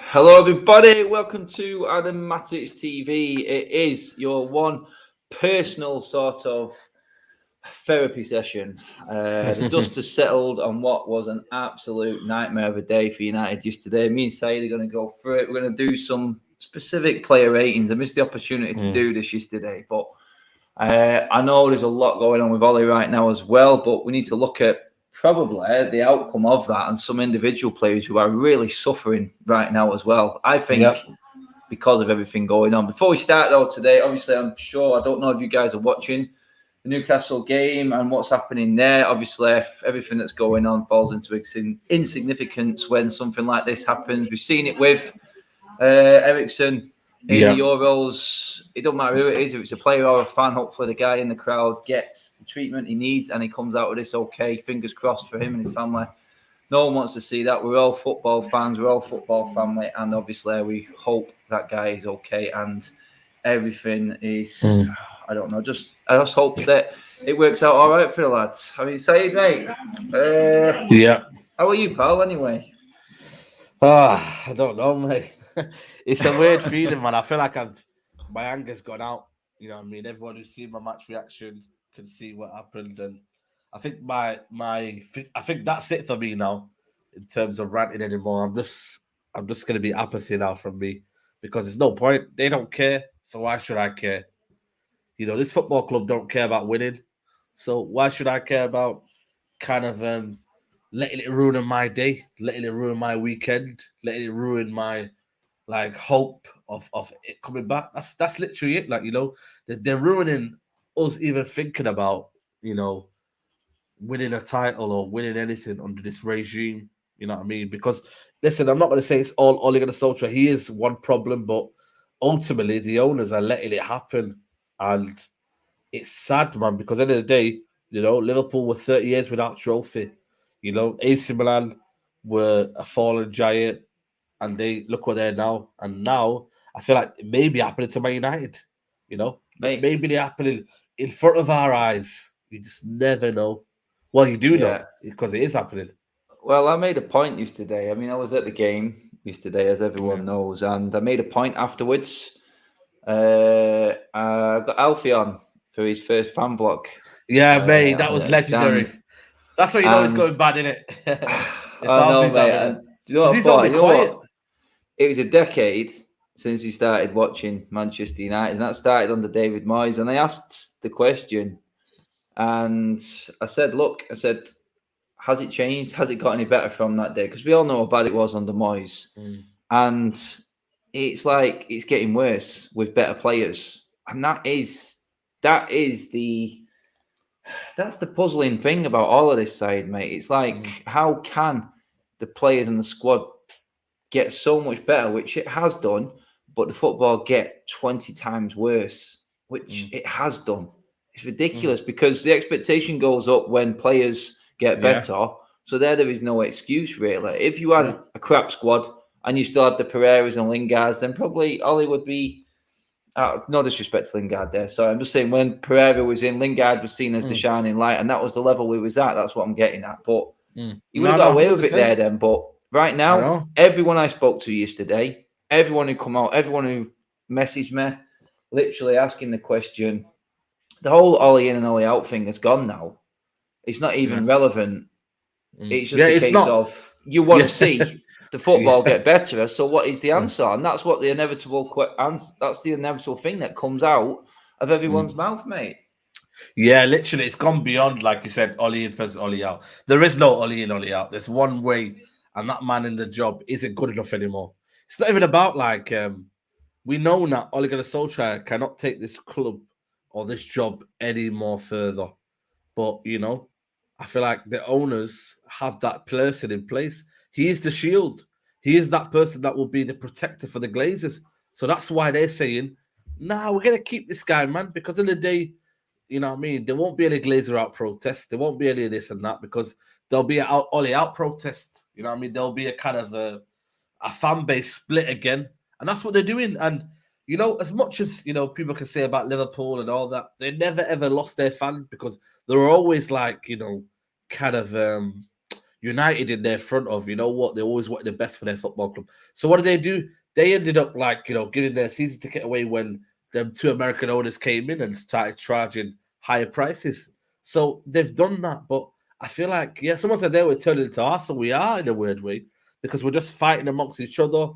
Hello everybody, welcome to Matic TV. It is your one personal sort of therapy session. The dust has settled on what was an absolute nightmare of a day for United yesterday. Me and Saeed are going to go through it. We're going to do some specific player ratings. I missed the opportunity to do this yesterday, but I know there's a lot going on with Ollie right now as well, but we need to look at probably the outcome of that and some individual players who are really suffering right now as well. I think because of everything going on. Before we start though today, obviously I'm sure, I don't know if you guys are watching the Newcastle game and what's happening there. Obviously everything that's going on falls into insignificance when something like this happens. We've seen it with Eriksen in the Euros. It don't matter who it is, if it's a player or a fan, hopefully the guy in the crowd gets the treatment he needs and he comes out of this okay. Fingers crossed for him and his family. No one wants to see that. We're all football fans, we're all football family, and obviously we hope that guy is okay and everything is I don't know, I just hope that it works out all right for the lads. I mean, Saeed, mate. How are you, pal, anyway? I don't know, mate. It's a weird feeling, man. I feel like my anger's gone out. You know what I mean? Everyone who's seen my match reaction can see what happened, and I think I think that's it for me now in terms of ranting anymore. I'm just gonna be apathy now from me because there's no point. They don't care, so why should I care? You know, this football club don't care about winning, so why should I care about kind of letting it ruin my day, letting it ruin my weekend, letting it ruin my hope of it coming back. That's literally it. Like, you know, they're ruining us even thinking about, you know, winning a title or winning anything under this regime. You know what I mean? Because listen, I'm not going to say it's all Ole Gunnar Solskjaer. He is one problem, but ultimately the owners are letting it happen, and it's sad, man. Because at the end of the day, you know, Liverpool were 30 years without trophy. You know, AC Milan were a fallen giant. And they look what they're now. And now I feel like it may be happening to Man United. You know, maybe they're happening in front of our eyes. You just never know. Well, you do know because it is happening. Well, I made a point yesterday. I mean, I was at the game yesterday, as everyone knows, and I made a point afterwards. I got Alfie on for his first fan vlog. Yeah, mate, that was legendary. That's what you know it's going bad, isn't it? I know, mate. And do you know what I thought? You know what? It was a decade since we started watching Manchester United, and that started under David Moyes. And I asked the question, and I said, look, has it changed? Has it got any better from that day? Because we all know how bad it was under Moyes. And it's like it's getting worse with better players. And that's the puzzling thing about all of this side, mate. It's like, how can the players in the squad get so much better, which it has done, but the football get 20 times worse, which it has done. It's ridiculous because the expectation goes up when players get better. So there is no excuse, really. If you had a crap squad and you still had the Pereiras and Lingards, then probably Ollie would be, no disrespect to Lingard there. So I'm just saying when Pereira was in, Lingard was seen as the shining light, and that was the level we was at. That's what I'm getting at. But he would have got away with it there then, but right now, everyone I spoke to yesterday, everyone who come out, everyone who messaged me, literally asking the question, the whole Ollie in and Ollie out thing has gone now. It's not even relevant. It's just a case of you want to see the football get better. So what is the answer? And that's what the inevitable thing that comes out of everyone's mouth, mate. Yeah, literally, it's gone beyond, like you said, Ollie in versus Ollie out. There is no Ollie in, Ollie out. There's one way. And that man in the job isn't good enough anymore. It's not even about we know that Ole Gunnar Solskjaer cannot take this club or this job any more further. But, you know, I feel like the owners have that person in place. He is the shield. He is that person that will be the protector for the Glazers. So that's why they're saying, nah, we're going to keep this guy, man, because in the day, you know what I mean, there won't be any Glazer out protest. There won't be any of this and that because there'll be an Ollie out protest. You know what I mean? There'll be a kind of a fan base split again. And that's what they're doing. And you know, as much as, you know, people can say about Liverpool and all that, they never ever lost their fans because they were always like, you know, kind of united in their front of, you know what, they always wanted the best for their football club. So what did they do? They ended up like, you know, giving their season ticket away when them 2 American owners came in and started charging higher prices. So they've done that, but I feel like, yeah, someone said they were turning into Arsenal. We are in a weird way because we're just fighting amongst each other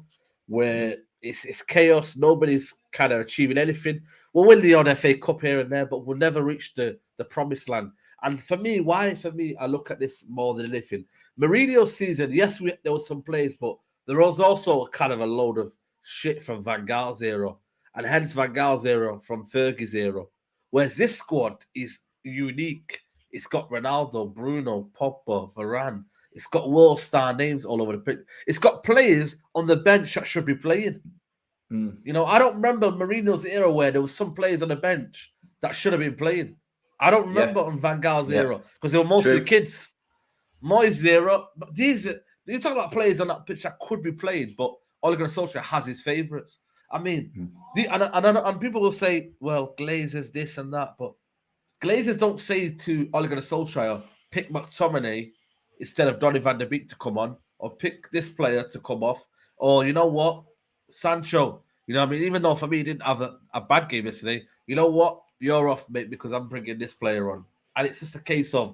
where it's chaos. Nobody's kind of achieving anything. We'll win the odd FA Cup here and there, but we'll never reach the promised land. And for me, I look at this more than anything. Mourinho's season, yes, there was some plays, but there was also kind of a load of shit from Van Gaal's era, and hence Van Gaal's era from Fergie's era. Whereas this squad is unique. It's got Ronaldo, Bruno, Pogba, Varane. It's got world star names all over the pitch. It's got players on the bench that should be playing. You know, I don't remember Mourinho's era where there was some players on the bench that should have been playing. I don't remember on Van Gaal's era because they were mostly kids. Moyes' era, but you're talking about players on that pitch that could be playing, but Ole Gunnar Solskjaer has his favourites. I mean, and people will say, well, Glazers this and that, but Glazers don't say to Ole Gunnar Solskjaer, pick McTominay instead of Donny van der Beek to come on, or pick this player to come off, or you know what, Sancho. You know what I mean? Even though for me he didn't have a bad game yesterday, you know what? You're off, mate, because I'm bringing this player on. And it's just a case of,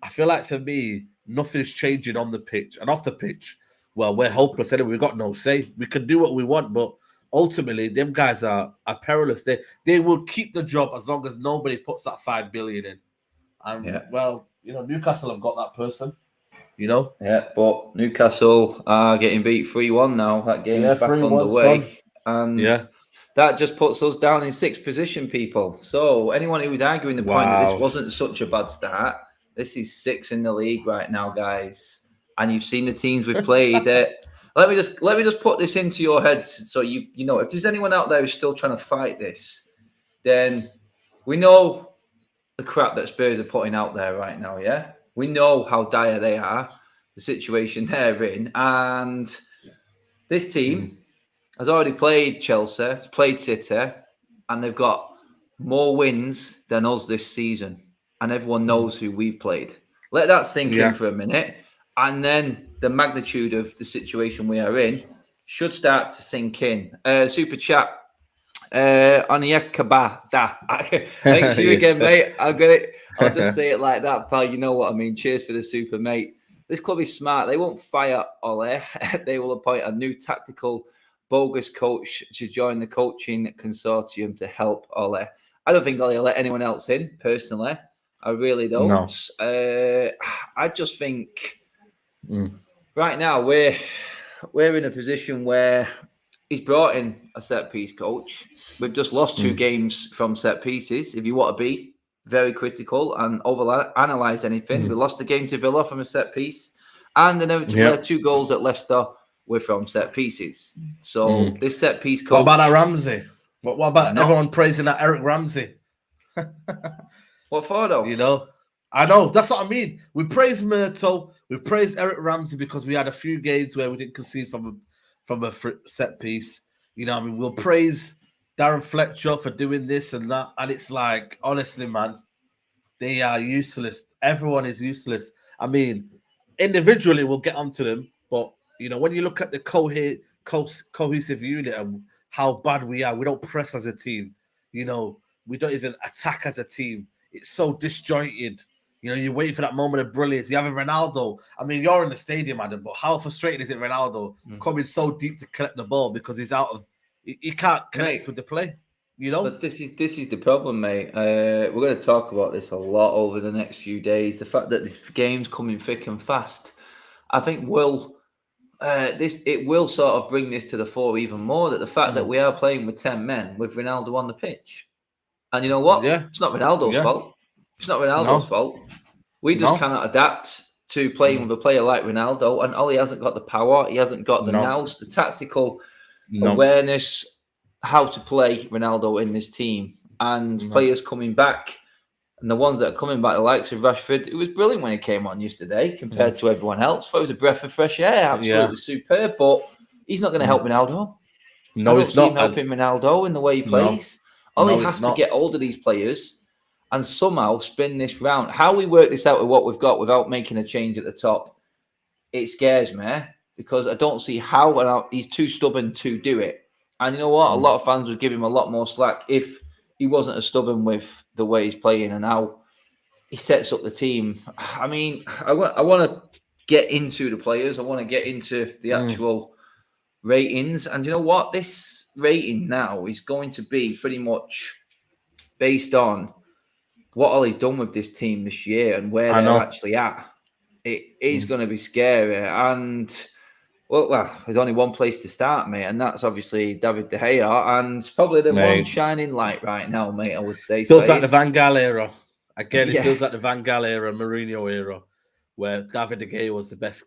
I feel like for me, nothing's changing on the pitch. And off the pitch, well, we're hopeless anyway. We've got no say. We can do what we want, but ultimately, them guys are perilous. They will keep the job as long as nobody puts that 5 billion in. And, well, you know, Newcastle have got that person, you know? Yeah, but Newcastle are getting beat 3-1 now. That game is back underway. And that just puts us down in 6th position, people. So anyone who was arguing the point that this wasn't such a bad start, this is 6th in the league right now, guys. And you've seen the teams we've played. Let me just put this into your heads, so you know, if there's anyone out there who's still trying to fight this, then we know the crap that Spurs are putting out there right now. Yeah, we know how dire they are, the situation they're in, and this team has already played Chelsea, has played City, and they've got more wins than us this season. And everyone knows who we've played. Let that sink in for a minute. And then the magnitude of the situation we are in should start to sink in. Super chat. Onyekabada. Thanks you again, mate. I'll get it. I'll just say it like that, pal. You know what I mean. Cheers for the super, mate. This club is smart. They won't fire Ole. They will appoint a new tactical bogus coach to join the coaching consortium to help Ole. I don't think Ole will let anyone else in, personally. I really don't. No. I just think right now we're in a position where he's brought in a set piece coach. We've just lost 2 games from set pieces. If you want to be very critical and overanalyze anything, we lost the game to Villa from a set piece, and inevitably 2 goals at Leicester were from set pieces. So this set piece coach. What about that Ramsey? What about everyone praising that Eric Ramsey? What for though? You know, I know. That's what I mean. We praise Myrtle. We praise Eric Ramsey because we had a few games where we didn't concede from a set piece. You know, I mean, we'll praise Darren Fletcher for doing this and that. And it's like, honestly, man, they are useless. Everyone is useless. I mean, individually, we'll get onto them. But, you know, when you look at the cohesive unit and how bad we are, we don't press as a team. You know, we don't even attack as a team. It's so disjointed. You know, you wait for that moment of brilliance. You have a Ronaldo. I mean, you're in the stadium, Adam, but how frustrating is it, Ronaldo, coming so deep to collect the ball because he's out of... He can't connect with the play, you know? But this is the problem, mate. We're going to talk about this a lot over the next few days. The fact that this game's coming thick and fast, I think it will sort of bring this to the fore even more, that the fact that we are playing with 10 men with Ronaldo on the pitch. And you know what? It's not Ronaldo's fault. It's not Ronaldo's fault. We just cannot adapt to playing with a player like Ronaldo. And Ole hasn't got the power. He hasn't got the nous, the tactical awareness, how to play Ronaldo in this team. And players coming back, and the ones that are coming back, the likes of Rashford, it was brilliant when he came on yesterday compared to everyone else. It was a breath of fresh air. Absolutely superb. But he's not going to help Ronaldo. No, I don't it's see not. him helping Ronaldo in the way he plays. Ollie has to get hold of these players and somehow spin this round. How we work this out with what we've got without making a change at the top, it scares me because I don't see how he's too stubborn to do it. And you know what? A lot of fans would give him a lot more slack if he wasn't as stubborn with the way he's playing and how he sets up the team. I mean, I want to get into the players. I want to get into the actual ratings. And you know what? This rating now is going to be pretty much based on what Ollie's done with this team this year and where they're actually at. It is going to be scary. And, well, there's only one place to start, mate, and that's obviously David De Gea. And probably the one shining light right now, mate, I would say. Feels like the Van Gaal era. Again, it feels like the Van Gaal era, Mourinho era, where David De Gea was the best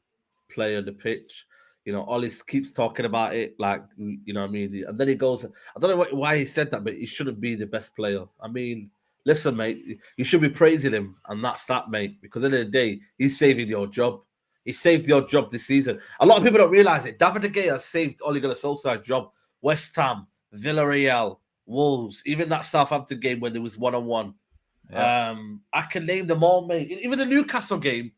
player on the pitch. You know, Ollie keeps talking about it, like, you know what I mean? And then he goes, I don't know why he said that, but he shouldn't be the best player. I mean, listen, mate, you should be praising him, and that's that, mate, because at the end of the day, he's saving your job. He saved your job this season. A lot of people don't realize it. David De Gea saved Ole Gunnar Solskjaer's job. West Ham, Villarreal, Wolves, even that Southampton game when there was one-on-one. Yeah. I can name them all, mate. Even the Newcastle game,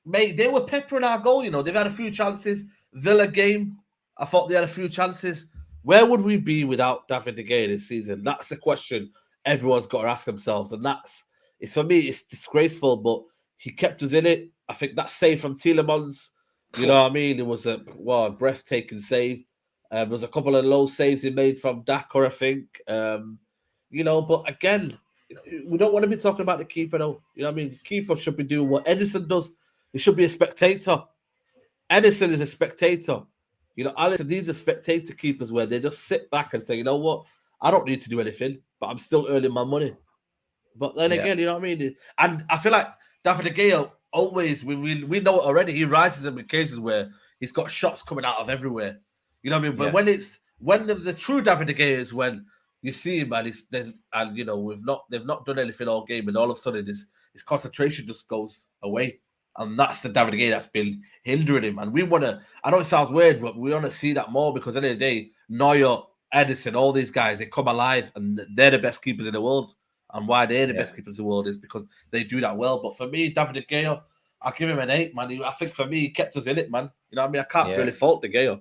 mate, they were peppering our goal, you know. They've had a few chances. Villa game, I thought they had a few chances. Where would we be without David De Gea this season? That's the question everyone's got to ask themselves. And it's for me, it's disgraceful, but he kept us in it. I think that save from Tielemans, you know what I mean? It was a breathtaking save. There was a couple of low saves he made from Daka, I think. You know, but again, we don't want to be talking about the keeper, though. You know what I mean? The keeper should be doing what Edison does. He should be a spectator. Edison is a spectator. You know, Alex, these are spectator keepers where they just sit back and say, you know what? I don't need to do anything, but I'm still earning my money. But then again, you know what I mean? And I feel like David De Gea always, we know it already, he rises in occasions where he's got shots coming out of everywhere. You know what I mean? But when the true David De Gea is when you see him and you know, they've not done anything all game, and all of a sudden his concentration just goes away. And that's the David De Gea that's been hindering him. And we want to, I know it sounds weird, but we want to see that more because at the end of the day, Neuer, Edison, all these guys, they come alive and they're the best keepers in the world. And why they're the best keepers in the world is because they do that well. But for me, David De Gea, I'll give him an 8, man. I think for me, he kept us in it, man. You know what I mean? I can't really fault De Gea.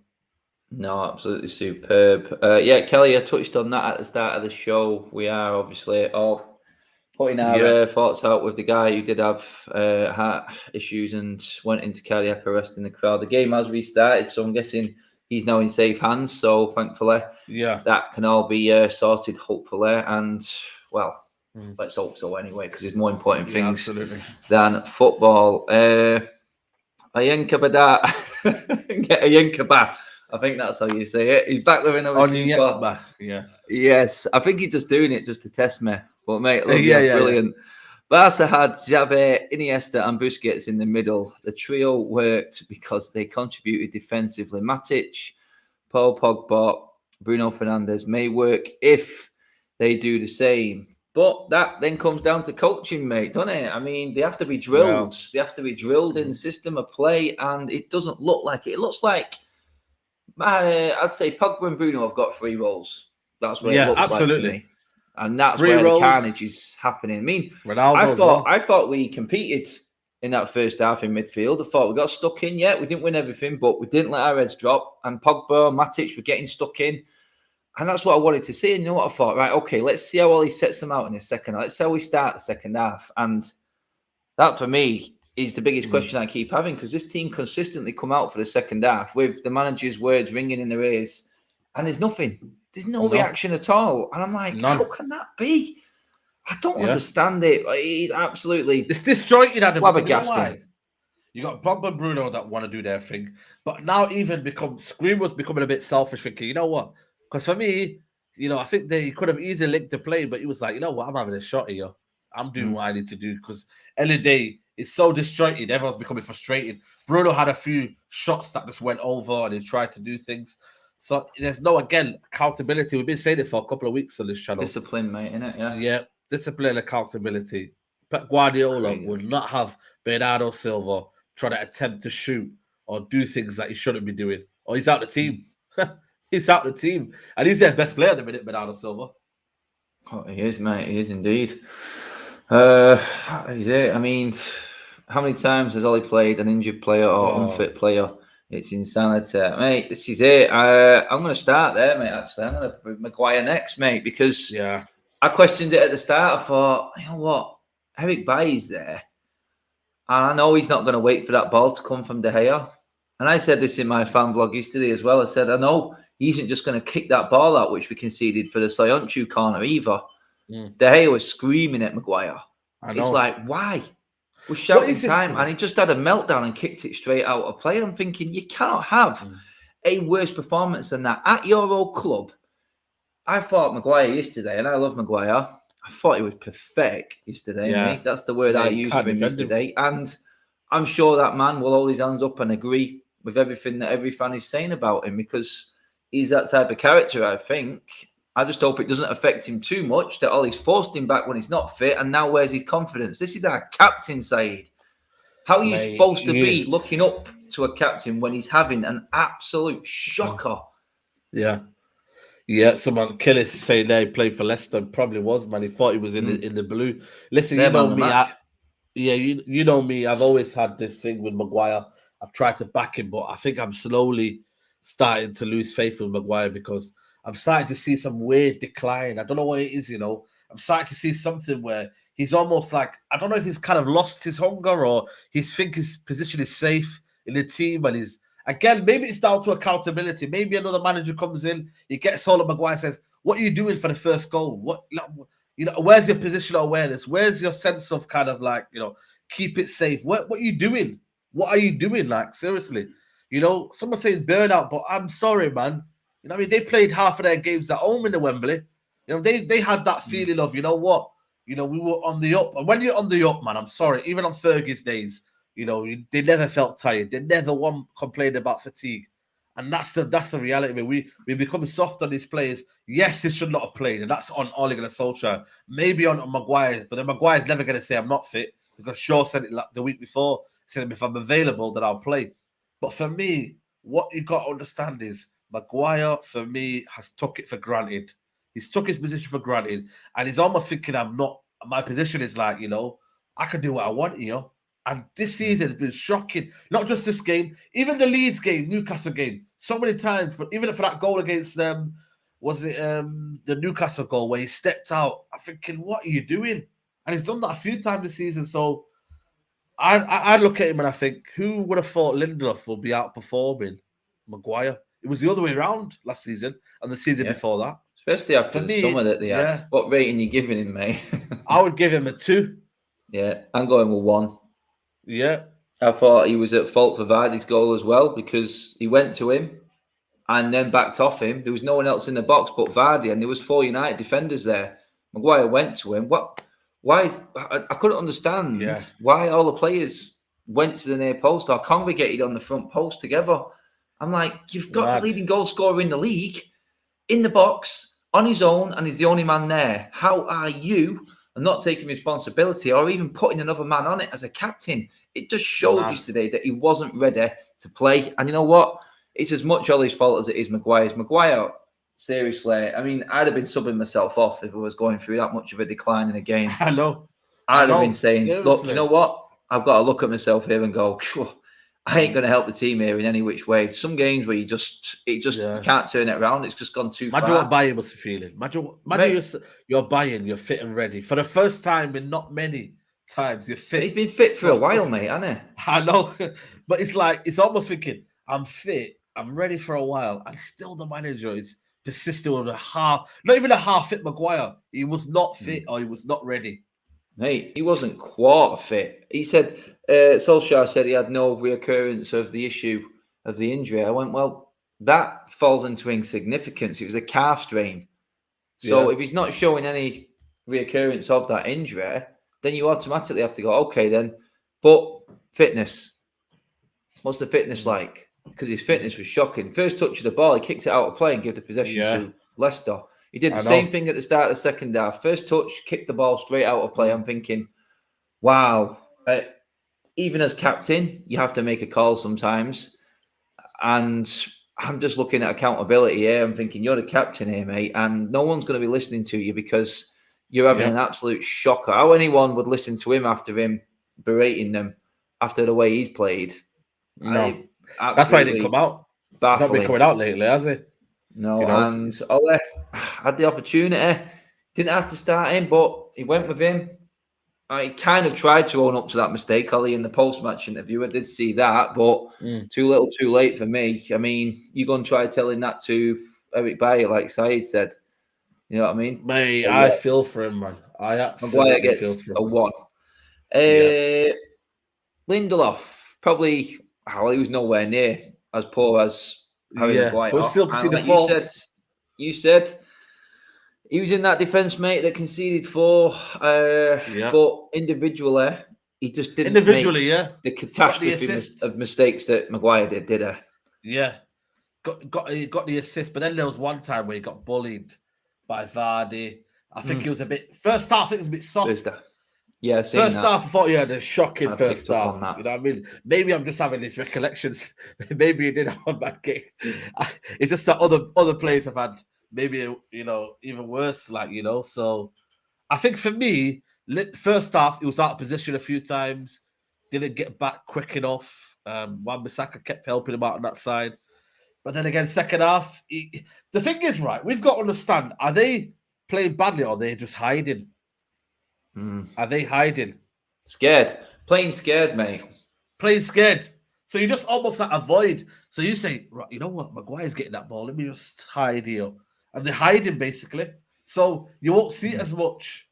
No, absolutely superb. Kelly, I touched on that at the start of the show. We are obviously all putting our thoughts out with the guy who did have heart issues and went into cardiac arrest in the crowd. The game has restarted, so I'm guessing he's now in safe hands. So thankfully, that can all be sorted, hopefully. And, well, let's hope so anyway, because there's more important things than football. Ayenkaba. I think that's how you say it. He's back living over super. Yes, I think he's just doing it just to test me. But mate, look, brilliant. Barca had Xavi, Iniesta and Busquets in the middle. The trio worked because they contributed defensively. Matic, Paul Pogba, Bruno Fernandes may work if they do the same. But that then comes down to coaching, mate, doesn't it? I mean, they have to be drilled. They have to be drilled in the system of play, and it doesn't look like it. It looks like, I'd say Pogba and Bruno have got 3 roles. That's what it looks like to me. And that's where the carnage is happening. I mean, I thought we competed in that first half in midfield. I thought we got stuck in. Yeah, we didn't win everything, but we didn't let our heads drop. And Pogba, Matic were getting stuck in. And that's what I wanted to see. And you know what I thought? Right, okay, let's see how Ollie sets them out in the second half. Let's see how we start the second half. And that, for me, is the biggest question I keep having, because this team consistently come out for the second half with the manager's words ringing in their ears. And there's nothing. There's no reaction at all. And I'm like, how can that be? I don't understand it. It's absolutely... It's disjointed, Adam. Flabbergasting. You got Pogba and Bruno that want to do their thing. But now Scream was becoming a bit selfish, thinking, you know what? Because for me, you know, I think they could have easily linked the play, but he was like, you know what? I'm having a shot here. I'm doing what I need to do. Because end of the day, it's so disjointed. Everyone's becoming frustrated. Bruno had a few shots that just went over and he tried to do things. So there's no, again, accountability. We've been saying it for a couple of weeks on this channel. Discipline, mate, innit? Yeah, discipline and accountability. Pep Guardiola would not have Bernardo Silva try to attempt to shoot or do things that he shouldn't be doing. Or he's out the team. He's out the team, and he's their best player at the minute, Bernardo Silva. Oh, he is, mate. He is indeed. Is it? I mean, how many times has Ollie played an injured player or unfit player? It's insanity, mate. This is it. I'm going to start there, mate. Actually, I'm going to put Maguire next, mate, because I questioned it at the start. I thought, you know what, Eric Bailly's there, and I know he's not going to wait for that ball to come from De Gea. And I said this in my fan vlog yesterday as well. I said, I know he isn't just going to kick that ball out, which we conceded for the Soyuncu corner either. De Gea was screaming at Maguire. It's like, why? We're shouting time, and he just had a meltdown and kicked it straight out of play. I'm thinking, you cannot have a worse performance than that at your old club. I thought Maguire yesterday, and I love Maguire. I thought he was pathetic yesterday. Mate. That's the word I used for him yesterday. And I'm sure that man will hold his hands up and agree with everything that every fan is saying about him, because he's that type of character, I think. I just hope it doesn't affect him too much that Ollie's forced him back when he's not fit, and now where's his confidence? This is our captain, Saeed. How are you supposed to be looking up to a captain when he's having an absolute shocker? Yeah, someone Killis saying there he played for Leicester. Probably was, man. He thought he was in the blue. Listen, you know me. You know me. I've always had this thing with Maguire. I've tried to back him, but I think I'm slowly starting to lose faith with Maguire, because I'm starting to see some weird decline. I don't know what it is, I'm starting to see something where he's almost like, I don't know if he's kind of lost his hunger, or he's think his position is safe in the team, and again, maybe it's down to accountability. Maybe another manager comes in, he gets hold of Maguire, says, what are you doing for the first goal? Where's your positional awareness? Where's your sense of kind of like, keep it safe? What are you doing? What are you doing? Like, seriously, someone's saying burnout, but I'm sorry, man. I mean, they played half of their games at home in the Wembley. They had that feeling of, we were on the up. And when you're on the up, man, I'm sorry, even on Fergie's days, they never felt tired. They never complained about fatigue. And that's the reality. I mean, we become soft on these players. Yes, they should not have played, and that's on Ole Gunnar Solskjaer. Maybe on Maguire, but then Maguire's never going to say I'm not fit, because Shaw said it the week before. He said, if I'm available, then I'll play. But for me, what you got to understand is Maguire, for me, has took it for granted. He's took his position for granted, and he's almost thinking, my position is like, I can do what I want, And this season has been shocking. Not just this game, even the Leeds game, Newcastle game. So many times, even for that goal against them, was it the Newcastle goal where he stepped out? I'm thinking, what are you doing? And he's done that a few times this season. So I look at him and I think, who would have thought Lindelof would be outperforming Maguire? It was the other way around last season and the season before that. Especially after the summer that they had. What rating are you giving him, mate? I would give him a 2. Yeah, I'm going with 1. Yeah. I thought he was at fault for Vardy's goal as well, because he went to him and then backed off him. There was no one else in the box but Vardy, and there was 4 United defenders there. Maguire went to him. Why? I couldn't understand why all the players went to the near post or congregated on the front post together. I'm like, you've got the leading goal scorer in the league in the box on his own, and he's the only man there. How are you not taking responsibility or even putting another man on it as a captain? It just showed yesterday that he wasn't ready to play. And you know what? It's as much Ollie's fault as it is Maguire's. Maguire, seriously, I mean, I'd have been subbing myself off if I was going through that much of a decline in a game. I know. I'd have been saying, look, you know what? I've got to look at myself here and go, I ain't going to help the team here in any which way. Some games where you can't turn it around. It's just gone too far. Imagine what Bayern must be feeling. Imagine you're Bayern, you're fit and ready. For the first time in not many times, you're fit. He's been fit for a while, mate, hasn't he? I know. But it's like, it's almost thinking, I'm fit, I'm ready for a while, and still the manager is persistent with not even a half-fit Maguire. He was not fit or he was not ready. Mate, he wasn't quarter fit. He said, Solskjaer said he had no reoccurrence of the issue of the injury. I went, well, that falls into insignificance. It was a calf strain. So if he's not showing any reoccurrence of that injury, then you automatically have to go, okay, then. But fitness. What's the fitness like? Because his fitness was shocking. First touch of the ball, he kicked it out of play and gave the possession to Leicester. He did the same thing at the start of the second half. First touch, kicked the ball straight out of play. I'm thinking, wow. Even as captain, you have to make a call sometimes. And I'm just looking at accountability here. I'm thinking you're the captain here, mate, and no one's going to be listening to you because you're having an absolute shocker. How anyone would listen to him after him berating them after the way he's played? No, that's why he didn't come out. Baffling. He's not been coming out lately, has he? No, and Ole had the opportunity. Didn't have to start him, but he went with him. He kind of tried to own up to that mistake, Ollie, in the post-match interview. I did see that, but too little, too late for me. I mean, you go and try telling that to Eric Bailly, like Saeed said. You know what I mean? Mate, so, I feel for him, man. I absolutely feel for him. A 1. Lindelof, probably, he was nowhere near as poor as Harry Maguire. But still conceded like 4. You said he was in that defence, mate, that conceded 4. But individually, he just didn't make the catastrophe of mistakes that Maguire did he? Yeah. Got the assist, but then there was one time where he got bullied by Vardy. I think it was a bit... First half, it was a bit soft. Yeah, first half, I thought he had a shocking first half. You know what I mean? Maybe I'm just having these recollections. Maybe he did have a bad game. It's just that other players have had maybe, even worse, So I think for me, first half, he was out of position a few times, didn't get back quick enough. Wan-Bissaka kept helping him out on that side. But then again, second half, the thing is, right, we've got to understand, are they playing badly or are they just hiding? Are they hiding? Scared. Playing scared, mate. Playing scared. So you just almost avoid. So you say, right, you know what? Maguire's getting that ball. Let me just hide here. And they're hiding, basically. So you won't see it as much.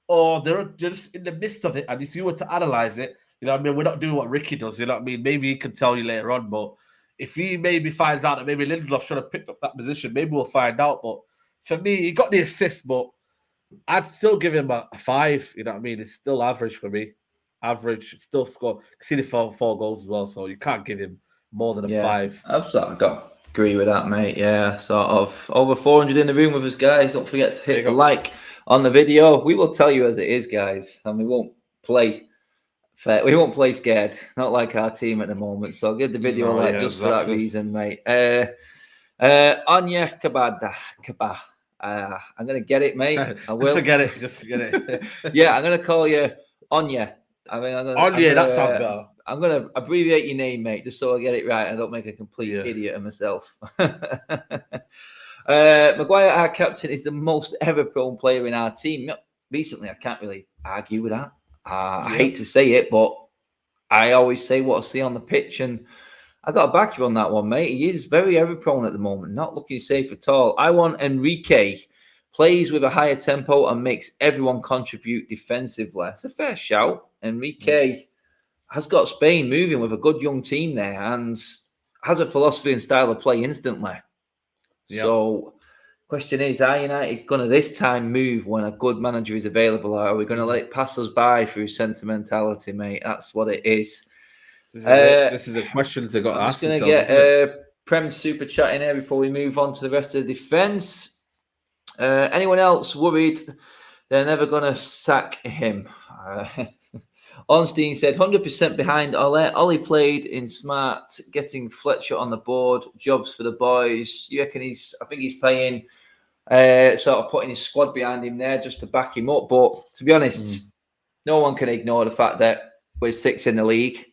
Or they're just in the midst of it. And if you were to analyze it, we're not doing what Ricky does. You know what I mean? Maybe he can tell you later on. But if he maybe finds out that maybe Lindelof should have picked up that position, maybe we'll find out. But for me, he got the assist, but I'd still give him a 5. You know what I mean? It's still average for me. Average. Still score. Conceded 4 goals as well, so you can't give him more than a 5. I've sort of got to agree with that, mate. Yeah, sort of over 400 in the room with us, guys. Don't forget to hit the like on the video. We will tell you as it is, guys, and we won't play fair. We won't play scared. Not like our team at the moment. So I'll give the video a like just for that reason, mate. Anya Kabah. I'm going to get it, mate. I will. Just forget it. Yeah, I'm going to call you Anya. That sounds better. I'm going to abbreviate your name, mate, just so I get it right and I don't make a complete idiot of myself. Maguire, our captain, is the most ever-prone player in our team. Recently, I can't really argue with that. I hate to say it, but I always say what I see on the pitch, and I got to back you on that one, mate. He is very ever-prone at the moment, not looking safe at all. I want Enrique, plays with a higher tempo and makes everyone contribute defensively. It's a fair shout. Enrique has got Spain moving with a good young team there and has a philosophy and style of play instantly. Yep. So, question is, are United going to this time move when a good manager is available, or are we going to let it pass us by through sentimentality, mate? That's what it is. This is a question they've got to ask themselves. I'm just going to get Prem Super Chat in here before we move on to the rest of the defence. Anyone else worried they're never going to sack him? Ornstein said 100% behind Ole. Ollie played in smart, getting Fletcher on the board, jobs for the boys. You reckon I think he's playing, sort of putting his squad behind him there just to back him up. But to be honest, no one can ignore the fact that we're 6th in the league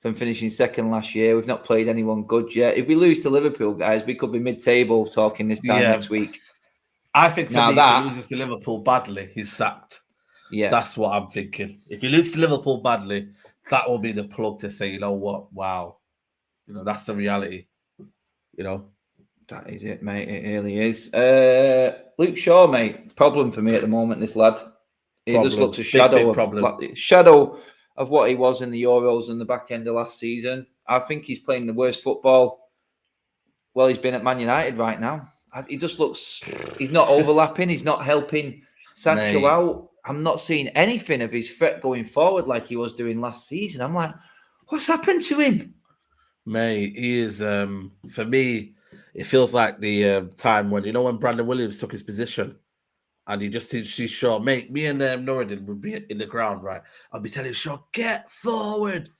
from finishing 2nd last year. We've not played anyone good yet. If we lose to Liverpool, guys, we could be mid-table talking this time next week. I think if he loses to Liverpool badly, he's sacked. Yeah, that's what I'm thinking. If you lose to Liverpool badly, that will be the plug to say, you know what, wow, that's the reality. That is it, mate. It really is. Luke Shaw, mate, problem for me at the moment. This lad, he just looks a shadow of what he was in the Euros and the back end of last season. I think he's playing the worst football. Well, he's been at Man United right now. He just looks. He's not overlapping. He's not helping Sancho out. I'm not seeing anything of his threat going forward like he was doing last season. I'm like, what's happened to him? Mate, he is, for me, it feels like the time when Brandon Williams took his position and he just sees Shaw. Mate, me and Nuruddin would be in the ground, right? I'll be telling Shaw, get forward.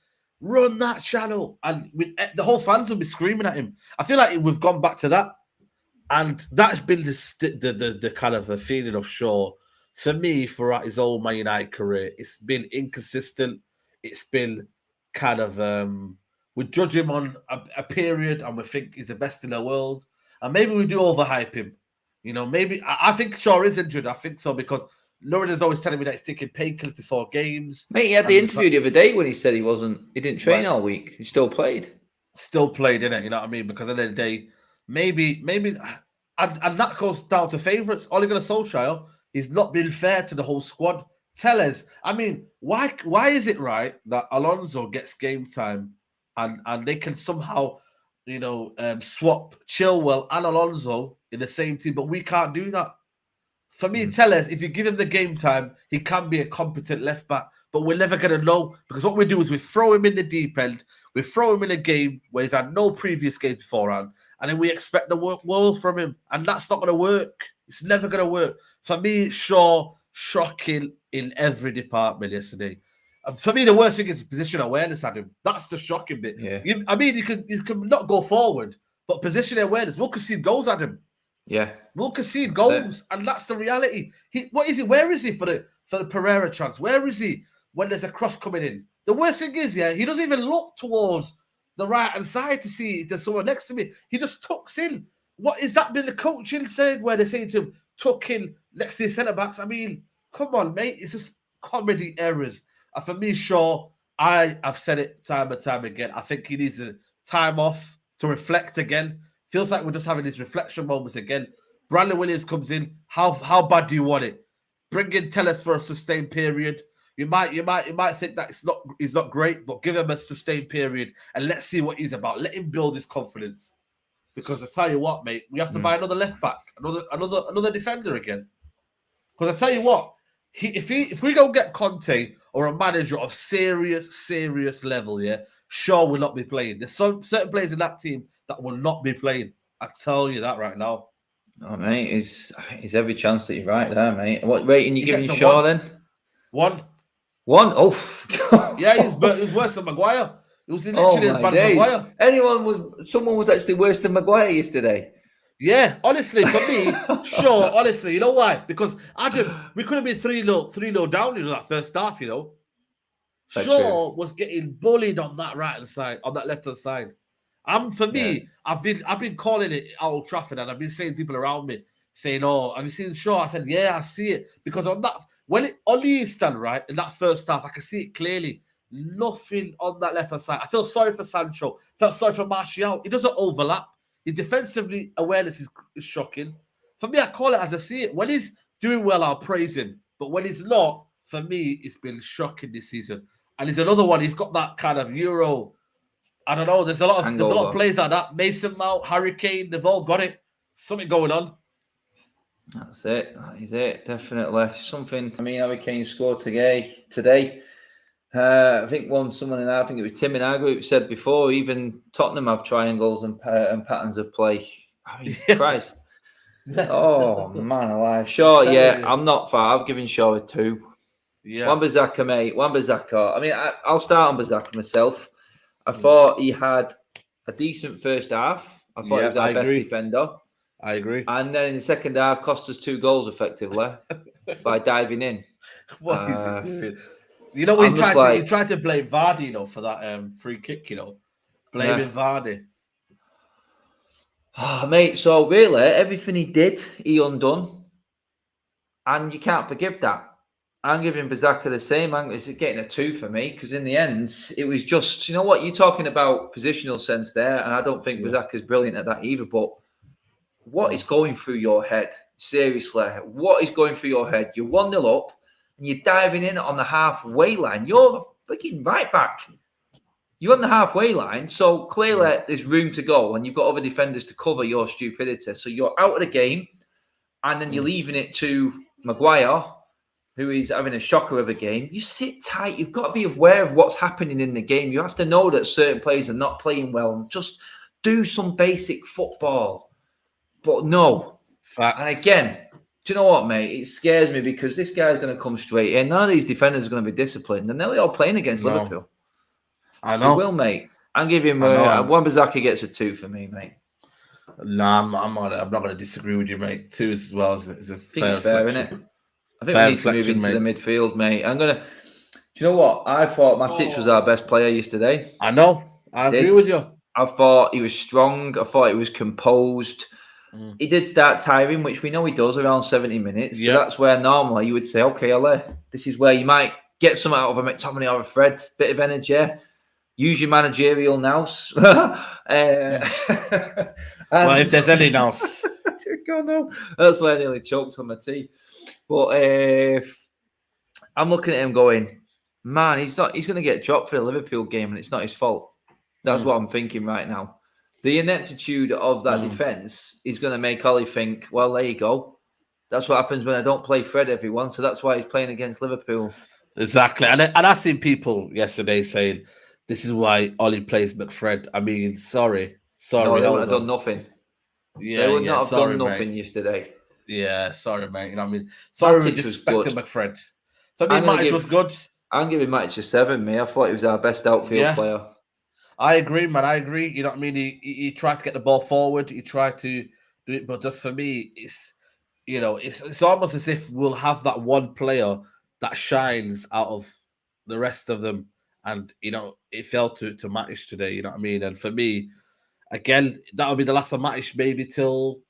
Run that channel. And the whole fans will be screaming at him. I feel like we've gone back to that. And that's been the kind of a feeling of Shaw. For me, throughout his whole Man United career, it's been inconsistent. It's been kind of, we judge him on a period and we think he's the best in the world. And maybe we do overhype him. You know, maybe, I think Shaw is injured. I think so, because Lauren is always telling me that he's taking painkillers before games. Mate, he had the interview the other day when he said he didn't train all week. He still played. Still played, innit? You know what I mean? Because at the end of the day, maybe, and that goes down to favourites. Ole Gunnar Solskjaer, he's not been fair to the whole squad. Tell us, I mean, why is it right that Alonso gets game time and they can somehow, you know, swap Chilwell and Alonso in the same team, but we can't do that? For me, tell us, if you give him the game time, he can be a competent left back, but we're never going to know, because what we do is we throw him in the deep end, we throw him in a game where he's had no previous games beforehand, and then we expect the world from him, and that's not going to work. It's never going to work. For me, Shaw, shocking in every department yesterday. For me, the worst thing is position awareness, Adam. That's the shocking bit. Yeah. You can not go forward, but position awareness. We'll concede goals, Adam. Yeah, we'll concede goals, and that's the reality. What is he? Where is he for the Pereira chance? Where is he when there's a cross coming in? The worst thing is, he doesn't even look towards the right hand side to see if there's someone next to me. He just tucks in. What is that been the coaching said where they say to him, tuck in next to his centre backs? I mean, come on, mate. It's just comedy errors. And for me, Shaw, I've said it time and time again. I think he needs a time off to reflect again. Feels like we're just having these reflection moments again. Brandon Williams comes in. How bad do you want it? Bring in Telles for a sustained period. You might think that he's not great, but give him a sustained period and let's see what he's about. Let him build his confidence. Because I tell you what, mate, we have to buy another left back, another defender again. Because I tell you what, if we go get Conte or a manager of serious level, Shaw will not be playing. There's certain players in that team that will not be playing. I tell you that right now. Oh, mate, it's every chance that you're right there, mate. What rating you giving Shaw then? One. Oh, yeah, it was worse than Maguire. It was literally as bad as Maguire. Someone was actually worse than Maguire yesterday. Yeah, honestly, for me, Shaw, honestly, you know why? Because Adam, we could have been 3-0 down, that first half, That's Shaw was getting bullied on that right-hand side, on that left-hand side. For me, I've been calling it at Old Trafford, and I've been saying to people around me, saying, "Oh, have you seen Shaw?" I said, "Yeah, I see it." Because on the stand, right, in that first half, I can see it clearly. Nothing on that left-hand side. I feel sorry for Sancho. Felt sorry for Martial. It doesn't overlap. His defensively awareness is shocking. For me, I call it as I see it. When he's doing well, I'll praise him. But when he's not, for me, it's been shocking this season. And he's another one. He's got that kind of Euro. I don't know. There's a lot of players like that. Mason Mount, Harry Kane, they've all got it. Something going on. That's it. That is it. Definitely something. I mean, Harry Kane scored today. I think I think it was Tim in our group said before, even Tottenham have triangles and patterns of play. I mean, Christ. Oh, man alive. Shaw, I'm not far. I've given Shaw a 2. Yeah. Wan-Bissaka, mate. Wan-Bissaka. I mean, I'll start on Bissaka myself. I thought he had a decent first half. I thought he was our best defender. I agree. And then in the second half, cost us 2 goals effectively by diving in. What is he doing? You know, he tried to blame Vardy, for that free kick, blaming Vardy. Oh, mate, so really, everything he did, he undone. And you can't forgive that. I'm giving Bissaka the same. It's getting a 2 for me, because in the end, it was just, you know what, you're talking about positional sense there, and I don't think Bissaka's brilliant at that either, but what is going through your head? Seriously, what is going through your head? You're 1-0 up, and you're diving in on the halfway line. You're a freaking right back. You're on the halfway line, so clearly there's room to go, and you've got other defenders to cover your stupidity. So you're out of the game, and then you're leaving it to Maguire, who is having a shocker of a game. You sit tight. You've got to be aware of what's happening in the game. You have to know that certain players are not playing well, and just do some basic football. But no. Facts. And again, do you know what, mate? It scares me, because this guy's going to come straight in. None of these defenders are going to be disciplined, and they're all playing against Liverpool. I know. He will, mate. I'll give him Wan-Bissaka gets a 2 for me, mate. Nah, I'm not going to disagree with you, mate. 2 as well is a fair reflection. Isn't it? I think we need to move into the midfield, mate. Do you know what? I thought Matic was our best player yesterday. I know. I agree with you. I thought he was strong. I thought he was composed. He did start tiring, which we know he does around 70 minutes. So that's where normally you would say, okay, Ale, this is where you might get some out of a McTominay or a Fred, bit of energy. Use your managerial nous. Well, if there's any nous. God, no. That's why I nearly choked on my tea. But I'm looking at him going, man, he's going to get dropped for the Liverpool game and it's not his fault. That's what I'm thinking right now. The ineptitude of that defence is going to make Ollie think, well, there you go. That's what happens when I don't play Fred, everyone. So that's why he's playing against Liverpool. Exactly. And I seen people yesterday saying, this is why Ollie plays McFred. I mean, sorry. No, they wouldn't have done nothing. Yeah, they would not have done nothing yesterday. Yeah, sorry, mate. You know what I mean? Sorry, we disrespected McFred. So I mean, Matic was good. I'm giving Matic a 7, mate. I thought he was our best outfield player. I agree, man. I agree. You know what I mean? He tried to get the ball forward. He tried to do it, but just for me, it's almost as if we'll have that one player that shines out of the rest of them, and it fell to Matic today. You know what I mean? And for me, again, that'll be the last of Matic maybe till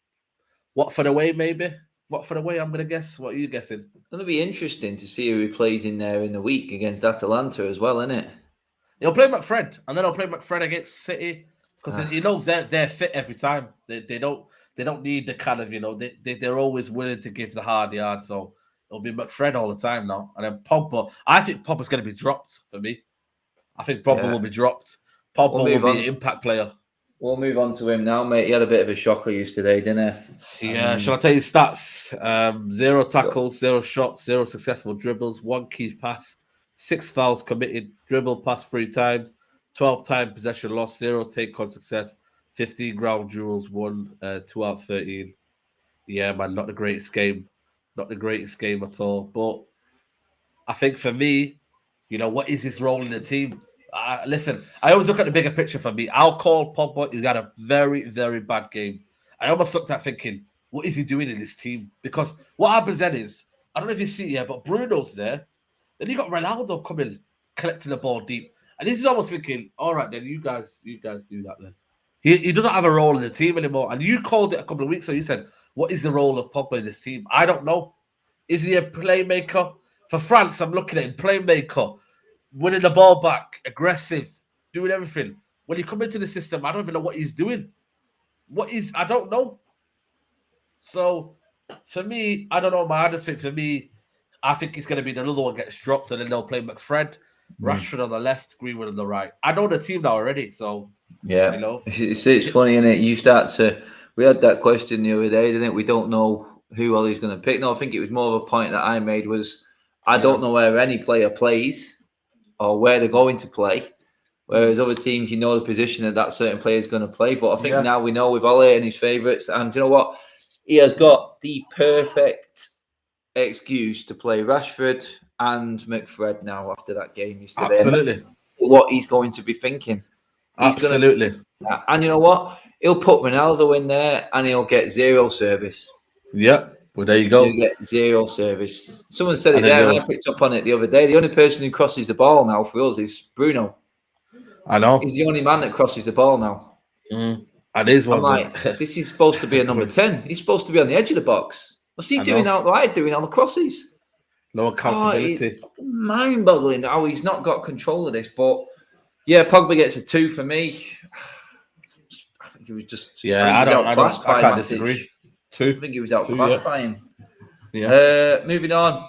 Watford away, maybe. Watford away, I'm going to guess. What are you guessing? It's going to be interesting to see who he plays in there in the week against Atalanta as well, isn't it? He'll play McFred, and then he'll play McFred against City because he knows they're fit every time. They don't need the kind of they're always willing to give the hard yard. So it'll be McFred all the time now. And then Pogba, I think Pogba's going to be dropped for me. I think Pogba will be dropped. Pogba will be an impact player. We'll move on to him now, mate. He had a bit of a shocker yesterday, didn't he? Yeah, shall I tell you stats? 0 tackles, 0 shots, 0 successful dribbles, 1 key pass, 6 fouls committed, dribble pass 3 times, 12 time possession loss, 0 take on success, 15 ground duels, 1, 2 out of 13. Yeah, man, not the greatest game. Not the greatest game at all. But I think for me, what is his role in the team? Listen, I always look at the bigger picture for me. I'll call Pogba. He had a very, very bad game. I almost looked at thinking, what is he doing in this team? Because what happens then is, I don't know if you see it here, but Bruno's there. Then you got Ronaldo coming, collecting the ball deep. And this is almost thinking, all right, then you guys do that then. He doesn't have a role in the team anymore. And you called it a couple of weeks ago. You said, what is the role of Pogba in this team? I don't know. Is he a playmaker? For France, I'm looking at him, playmaker. Winning the ball back, aggressive, doing everything. When you come into the system, I don't even know what he's doing. I don't know. So, for me, I don't know, man. I just think for me, I think it's going to be another one gets dropped and then they'll play McFred, Rashford on the left, Greenwood on the right. I know the team now already, so, yeah. It's funny, isn't it? We had that question the other day, didn't it? We don't know who Ollie's going to pick. No, I think it was more of a point that I made was, I don't know where any player plays or where they're going to play. Whereas other teams, the position that certain player is going to play. But I think now we know with Ollie and his favourites. And you know what? He has got the perfect excuse to play Rashford and McFred now after that game yesterday. Absolutely. What he's going to be thinking. Absolutely. And you know what? He'll put Ronaldo in there and he'll get 0 service. Yep. Well, there you go. You get 0 service. Someone said it there, and I picked up on it the other day. The only person who crosses the ball now for us is Bruno. I know. He's the only man that crosses the ball now. And his was like, this is supposed to be a number 10. He's supposed to be on the edge of the box. What's he doing out wide, doing all the crosses? No accountability. It's mind-boggling how he's not got control of this. But, yeah, Pogba gets a 2 for me. I think he was just... I can't disagree. 2. I think he was outclassed by him. Yeah. Moving on.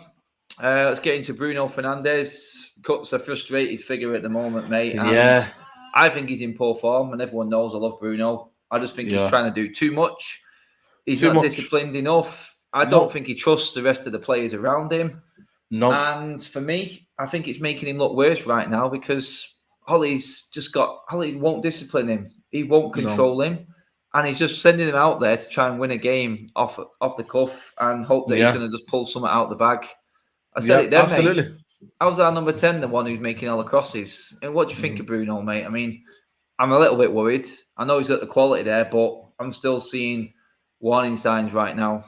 Let's get into Bruno Fernandes. Cuts a frustrated figure at the moment, mate. And I think he's in poor form, and everyone knows I love Bruno. I just think he's trying to do too much. He's not disciplined enough. I don't think he trusts the rest of the players around him. No. And for me, I think it's making him look worse right now because Ollie won't discipline him. He won't control him. And he's just sending him out there to try and win a game off the cuff and hope that he's going to just pull something out of the bag. I said it there, absolutely. mate. how's our number 10 the one who's making all the crosses? And what do you think of Bruno, mate? I mean, I'm a little bit worried. I know he's got the quality there, but I'm still seeing warning signs right now.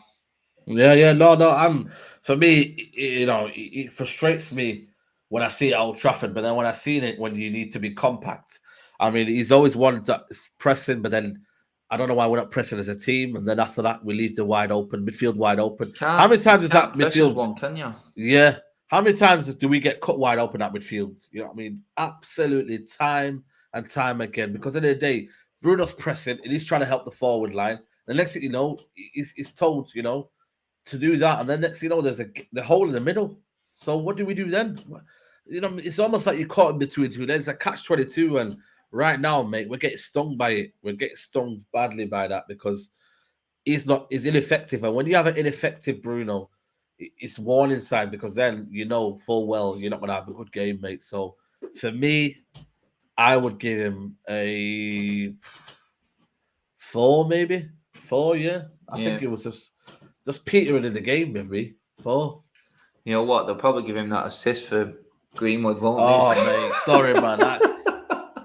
Yeah, no. For me, it frustrates me when I see it at Old Trafford, but then when I see it when you need to be compact, I mean, he's always one that's pressing, but then I don't know why we're not pressing as a team. And then after that, we leave the midfield wide open. How many times is that midfield? One, can you? Yeah. How many times do we get cut wide open at midfield? You know what I mean? Absolutely, time and time again. Because at the end of the day, Bruno's pressing and he's trying to help the forward line. The next thing you know, he's told, to do that. And then next thing you know, there's the hole in the middle. So what do we do then? It's almost like you're caught in between two. There's a catch-22, and right now, mate, we're getting stung by it. We're getting stung badly by that because he's ineffective. And when you have an ineffective Bruno, it's warning sign because then full well you're not going to have a good game, mate. So for me, I would give him a 4, maybe 4. Yeah, I think it was just petering in the game, maybe 4. You know what? They'll probably give him that assist for Greenwood, won't they? Oh, mate, sorry, man.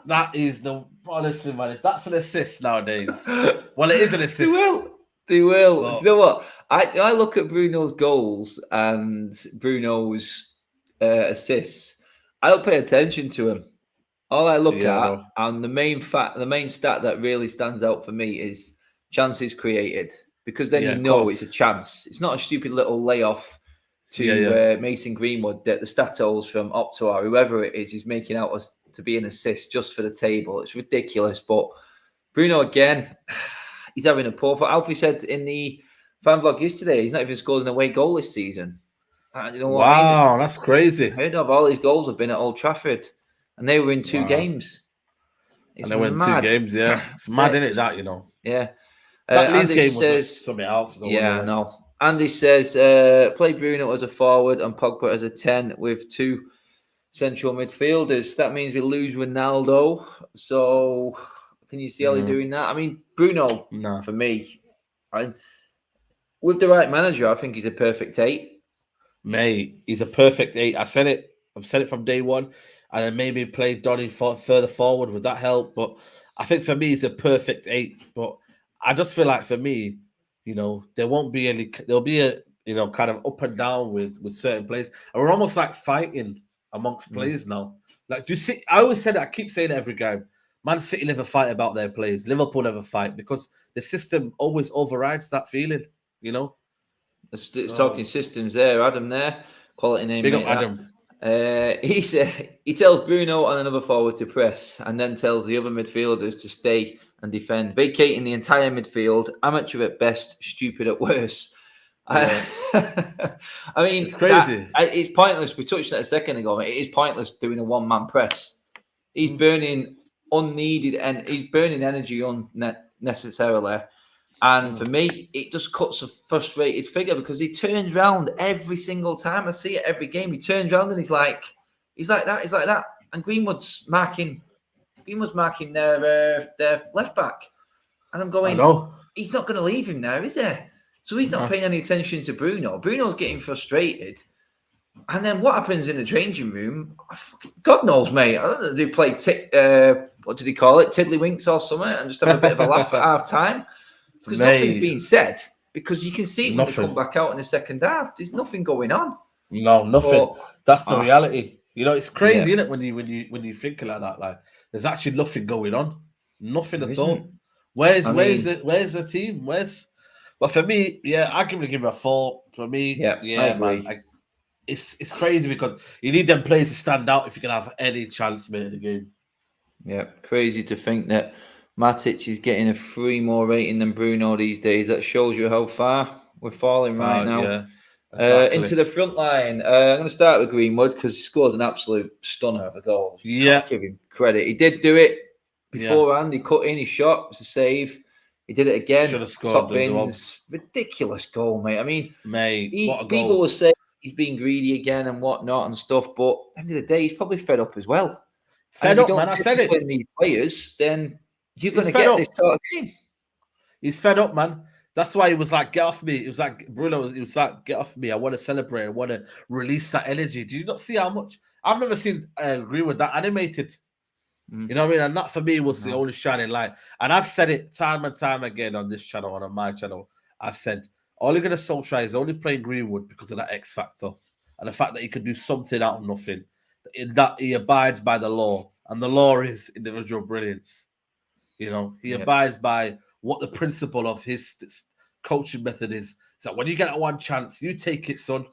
That is the honestly, man. If that's an assist nowadays, well, it is an assist. They will. But, do you know what? I look at Bruno's goals and Bruno's assists. I don't pay attention to him. All I look at, and the main stat that really stands out for me is chances created, because then it's a chance. It's not a stupid little layoff to Mason Greenwood that the statos from Opta or whoever it is making out as to be an assist just for the table. It's ridiculous. But Bruno again. He's having a poor. Alfie said in the fan vlog yesterday, he's not even scored an away goal this season. You know what I mean? That's crazy. Heard of all these goals have been at Old Trafford, and they were in 2 games. It's and they went 2 games. Yeah, it's mad, isn't it? That Yeah. That Leeds game was something else. Yeah, no. Andy says play Bruno as a forward and Pogba as a 10 with 2 central midfielders. That means we lose Ronaldo. So. Can you see how they're doing that? I mean, Bruno, for me, with the right manager, I think he's a perfect 8. Mate, he's a perfect 8. I've said it from day one. And then maybe play Donny further forward. Would that help? But I think for me, he's a perfect 8. But I just feel like for me, there won't be any. There'll be a kind of up and down with certain players, and we're almost like fighting amongst players now. Like, do you see? I always said it. I keep saying it every game. Man City never fight about their players. Liverpool never fight because the system always overrides that feeling, It's talking systems there. Adam there. Quality name. Big up Adam. He tells Bruno and another forward to press and then tells the other midfielders to stay and defend, vacating the entire midfield. Amateur at best, stupid at worst. Yeah. I mean, it's crazy. It's pointless. We touched that a second ago. It is pointless doing a one-man press. He's burning unneeded and he's burning energy unnecessarily, and for me it just cuts a frustrated figure because he turns around every single time. I see it every game. He turns around and he's like that, and Greenwood's marking their left back, and I'm going, he's not going to leave him there, is there? So he's not paying any attention to Bruno. Bruno's getting frustrated. And then what happens in the changing room? God knows, mate. I don't know. They play what did he call it? Tiddlywinks or something, and just have a bit of a laugh at half time because nothing's being said. Because you can see when they come back out in the second half, there's nothing going on. No, nothing. But, that's the reality. It's crazy, isn't it? When you think like that, like there's actually nothing going on, nothing at all. Where's the team? But for me, I give it a 4. For me, man. It's crazy because you need them players to stand out if you can have any chance, mate, in the game. Yeah, crazy to think that Matic is getting a 3 more rating than Bruno these days. That shows you how far we're falling right now. Yeah, exactly. Into the front line. I'm going to start with Greenwood because he scored an absolute stunner of a goal. Yeah. Give him credit. He did do it beforehand. He cut in his shot. It was a save. He did it again. Should have scored. Top bins. Ridiculous goal, mate. I mean, what a goal. People will say he's being greedy again and whatnot and stuff, but at the end of the day, he's probably fed up as well. Fed up, man. I said it. These players, then you're going to get this sort of game. He's fed up, man. That's why he was like, get off me. It was like, Bruno, he was like, get off me. I want to celebrate. I want to release that energy. Do you not see how much? I've never seen Greenwood that animated. You know what I mean? And that for me was the only shining light. And I've said it time and time again on this channel and on my channel. I've said, Ole Gunnar Solskjaer is only playing Greenwood because of that X factor. And the fact that he could do something out of nothing. In that he abides by the law. And the law is individual brilliance. You know, he abides by what the principle of his coaching method is. It's like, when you get that one chance, you take it, son.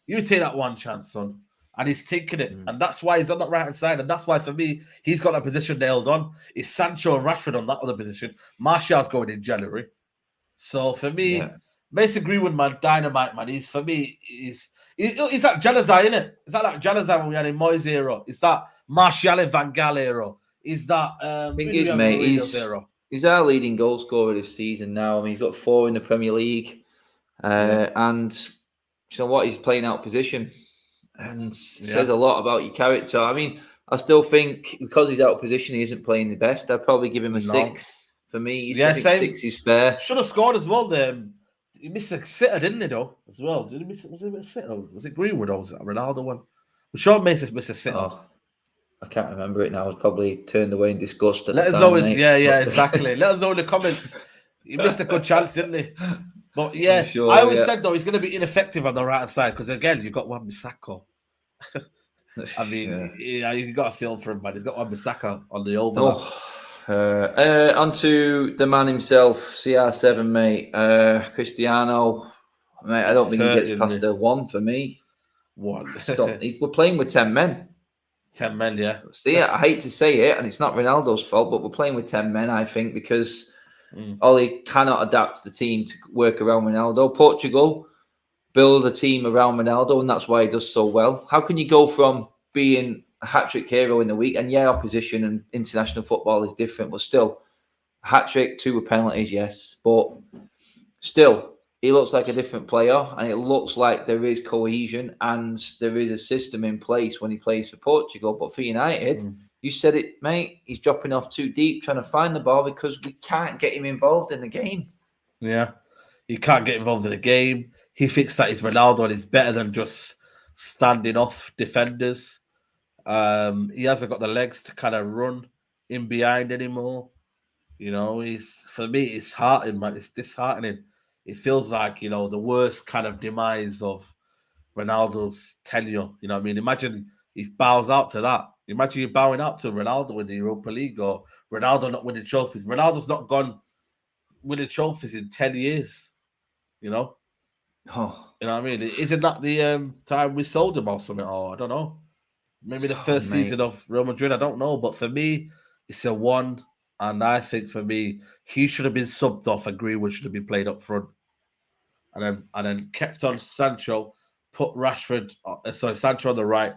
You take that one chance, son. And he's taking it. And that's why he's on that right-hand side. And that's why, for me, he's got that position nailed on. It's Sancho and Rashford on that other position. Martial's going in January. So, for me, Mason Greenwood, man, dynamite, man. He's, for me, he's that Januzaj, isn't it? Is that like Januzaj when we had in Moyes era? Is that Martial and Van Gaal era? Is that... thing is, mate, he's our leading goal scorer this season now. I mean, he's got 4 in the Premier League. And you know what? He's playing out of position. And says a lot about your character. I mean, I still think because he's out of position, he isn't playing the best. I'd probably give him a 6 for me. I think 6 is fair. Should have scored as well. He missed a sitter, didn't he, though? As well. Did he miss it? Was it a sitter? Was it Greenwood or was it a Ronaldo one? I'm sure Mason missed a sitter. Oh, I can't remember it now. I was probably turned away in disgust. Let us know. Exactly. Let us know in the comments. He missed a good chance, didn't he? But yeah, sure, I always said though he's going to be ineffective on the right side because again you've got Wan-Bissaka. I mean, you got a feel for him, man. He's got Wan-Bissaka on the overlap. Onto the man himself, CR7, mate. Cristiano, mate. I don't think he gets past a 1 for me. 1. We're playing with 10 men. 10 men, yeah. See, I hate to say it, and it's not Ronaldo's fault, but we're playing with 10 men, I think, because Ole cannot adapt the team to work around Ronaldo. Portugal build a team around Ronaldo, and that's why he does so well. How can you go from being a hat-trick hero in the week, and opposition and international football is different, but still, hat-trick, 2 penalties, yes, but still, he looks like a different player, and it looks like there is cohesion and there is a system in place when he plays for Portugal. But for United, you said it, mate, he's dropping off too deep, trying to find the ball because we can't get him involved in the game. Yeah, he can't get involved in the game. He thinks that he's Ronaldo and he's better than just standing off defenders. He hasn't got the legs to kind of run in behind anymore. You know, for me, it's heartening, man. It's disheartening. It feels like, you know, the worst kind of demise of Ronaldo's tenure. You know what I mean? Imagine he bows out to that. Imagine you bowing out to Ronaldo in the Europa League or Ronaldo not winning trophies. Ronaldo's not gone winning trophies in 10 years, you know? Oh. You know what I mean? Isn't that the time we sold him or something? Or I don't know. Maybe the first season of Real Madrid. I don't know. But for me, it's a 1. And I think for me, he should have been subbed off and Greenwood should have been played up front. And then kept on Sancho, put Sancho on the right,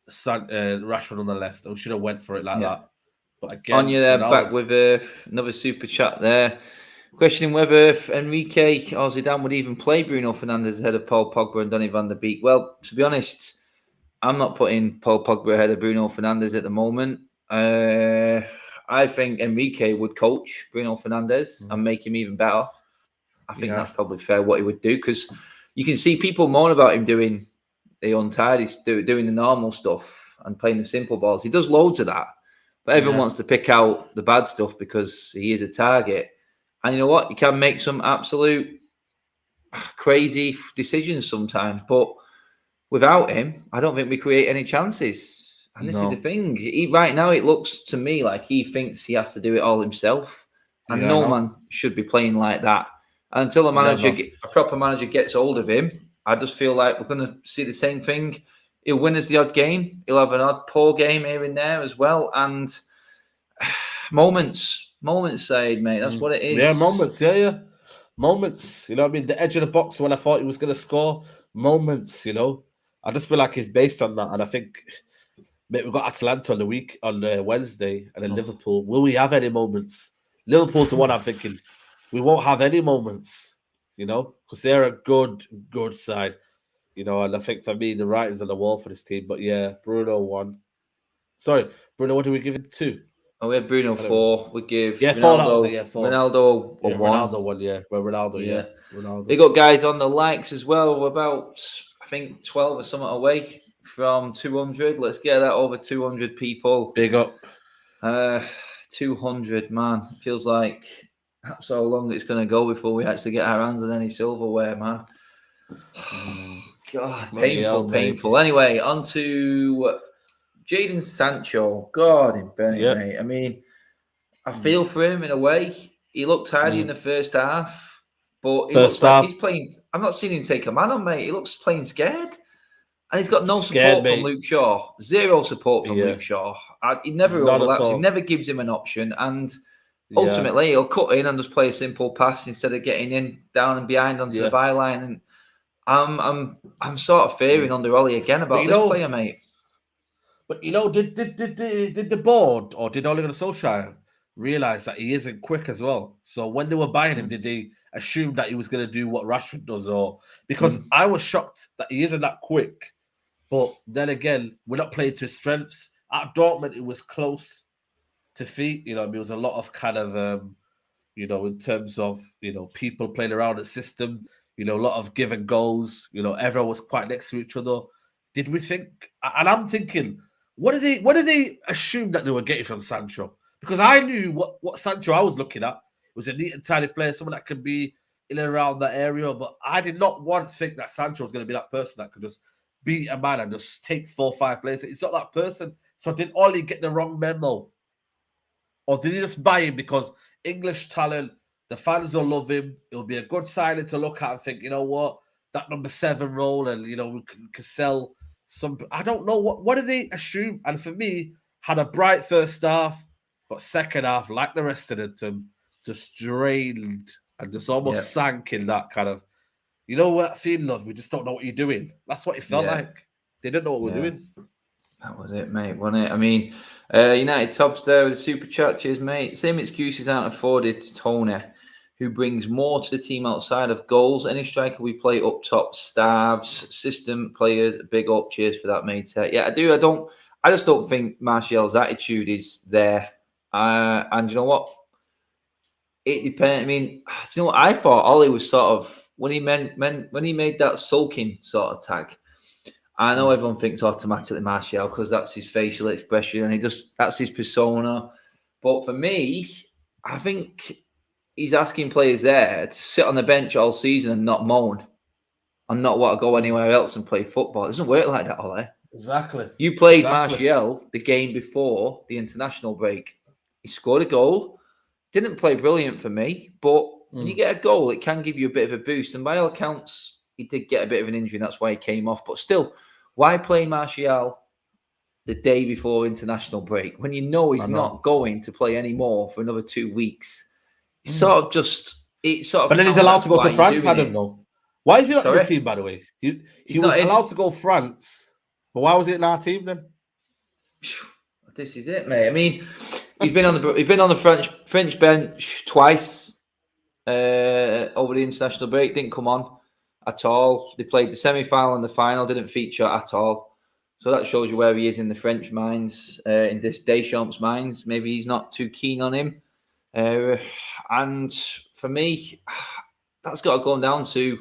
Rashford on the left. We should have went for it like that. But again, on you there, back with another super chat there. Questioning whether Enrique or Zidane would even play Bruno Fernandes ahead of Paul Pogba and Donny van der Beek. Well, to be honest, I'm not putting Paul Pogba ahead of Bruno Fernandes at the moment. I think Enrique would coach Bruno Fernandes and make him even better. I think that's probably fair what he would do because you can see people moan about him doing the untidy, doing the normal stuff and playing the simple balls. He does loads of that, but everyone wants to pick out the bad stuff because he is a target. And you know what? He can make some absolute crazy decisions sometimes, but without him, I don't think we create any chances. And this is the thing. Right now, it looks to me like he thinks he has to do it all himself. And no man should be playing like that. And until a proper manager gets hold of him, I just feel like we're going to see the same thing. He'll win us the odd game. He'll have an odd poor game here and there as well. And moments, Said, mate. That's what it is. Yeah, moments. Yeah. Moments. You know what I mean? The edge of the box when I thought he was going to score. Moments, you know. I just feel like he's based on that. And I think... Mate, we've got Atalanta on Wednesday and then Liverpool. Will we have any moments? Liverpool's the one I'm thinking. We won't have any moments, you know, because they're a good side, you know, and I think for me, the writing's on the wall for this team. But yeah, Bruno 1. Sorry, Bruno, what do we give it 2? Oh, we had Bruno 4. We give 4. Ronaldo, 4. Ronaldo a 1. Ronaldo 1, Well, Ronaldo, Ronaldo. They got guys on the likes as well. We're about, I think, 12 or something away from 200. Let's get that over 200 people. Big up. 200, man. It feels like that's how long it's going to go before we actually get our hands on any silverware, man. God, painful. Anyway, on to Jadon Sancho. God in Benny, mate. I mean, I feel for him in a way. He looked tidy in the first half, but he looks like he's playing. I'm not seeing him take a man on, mate. He looks playing scared. And he's got no support from Luke Shaw. Zero support from Luke Shaw. He never overlaps. He never gives him an option. And ultimately, he'll cut in and just play a simple pass instead of getting in, down and behind onto the byline. And I'm sort of fearing under Ollie again about this player, mate. But did the board or did Ole Gunnar Solskjaer realize that he isn't quick as well? So when they were buying him, did they assume that he was going to do what Rashford does? Or because I was shocked that he isn't that quick. But then again, we're not playing to his strengths. At Dortmund, it was close to feet. There was a lot of kind of, in terms of, people playing around the system, a lot of give and goes. Everyone was quite next to each other. Did we think? And I'm thinking, what did they assume that they were getting from Sancho? Because I knew what Sancho I was looking at. It was a neat and tidy player, someone that could be in and around that area. But I did not once think that Sancho was going to be that person that could just beat a man and just take 4 or 5 players. It's not that person. So did Ollie get the wrong memo? Or did he just buy him because English talent, the fans will love him. It'll be a good signing to look at and think, you know what, that number 7 role and, we can sell some. I don't know. What do they assume? And for me, had a bright first half, but second half, like the rest of the team, just drained and just almost sank in that kind of, what feeling of we just don't know what you're doing. That's what it felt like. They didn't know what we're doing. That was it, mate, wasn't it? I mean, United tops there with a super chat. Cheers, mate. Same excuses aren't afforded to Tony, who brings more to the team outside of goals. Any striker we play up top starves. System players, big up. Cheers for that, mate. Yeah, I do. I just don't think Martial's attitude is there. And you know what? It depends. I mean, do you know what? I thought Ollie was sort of when he made that sulking sort of tag. I know everyone thinks automatically Martial because that's his facial expression and that's his persona. But for me, I think he's asking players there to sit on the bench all season and not moan and not want to go anywhere else and play football. It doesn't work like that, Ollie. Exactly. You played Martial the game before the international break. He scored a goal. Didn't play brilliant for me, but when you get a goal, it can give you a bit of a boost. And by all accounts, he did get a bit of an injury, and that's why he came off. But still, why play Martial the day before international break when you know he's not going to play anymore for another 2 weeks? But then he's allowed to go to France. I don't know. Why is he not in the team, by the way? He was allowed to go France, but why was it in our team then? This is it, mate. I mean, he's been on the French bench twice over the international break. Didn't come on at all. They played the semi-final and the final. Didn't feature at all. So that shows you where he is in the French minds, in this Deschamps' minds. Maybe he's not too keen on him. And for me, that's got to go down to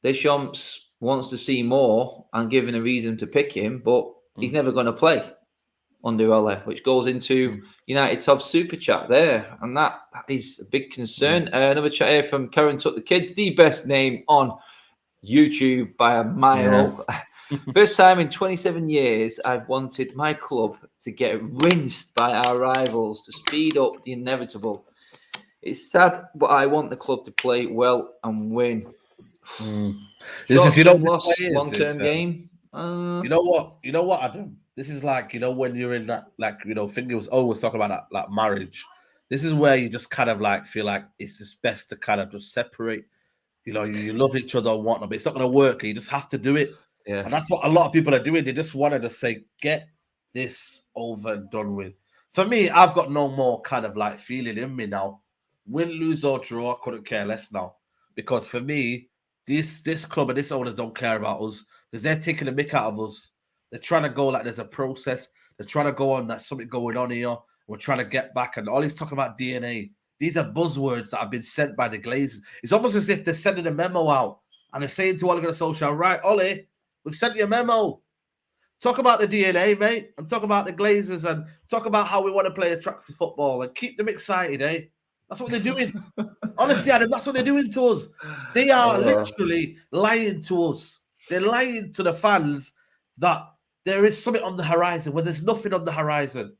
Deschamps wants to see more and given a reason to pick him, but he's never going to play under Ole, which goes into United Top Super Chat there. And that is a big concern. Another chat here from Karen Took the Kids, the best name on YouTube by a mile. First time in 27 years, I've wanted my club to get rinsed by our rivals to speed up the inevitable. It's sad, but I want the club to play well and win. This is long-term game. You know what, Adam? This is like, when you're in that, thing was always talking about that, like marriage. This is where you just kind of like feel like it's just best to kind of just separate. You love each other and whatnot, but it's not going to work. You just have to do it. Yeah. And that's what a lot of people are doing. They just want to just say, get this over and done with. For me, I've got no more kind of like feeling in me now. Win, lose or draw, I couldn't care less now. Because for me, this club and this owners don't care about us because they're taking the mick out of us. They're trying to go like there's a process. They're trying to go on, there's something going on here. We're trying to get back, and all he's talking about DNA. These are buzzwords that have been sent by the Glazers. It's almost as if they're sending a memo out and they're saying to Ole Gunnar Solskjaer, right, Ollie, we've sent you a memo. Talk about the DNA, mate, and talk about the Glazers, and talk about how we want to play attractive football and keep them excited, eh? That's what they're doing. Honestly, Adam, that's what they're doing to us. They are literally lying to us. They're lying to the fans that there is something on the horizon when there's nothing on the horizon.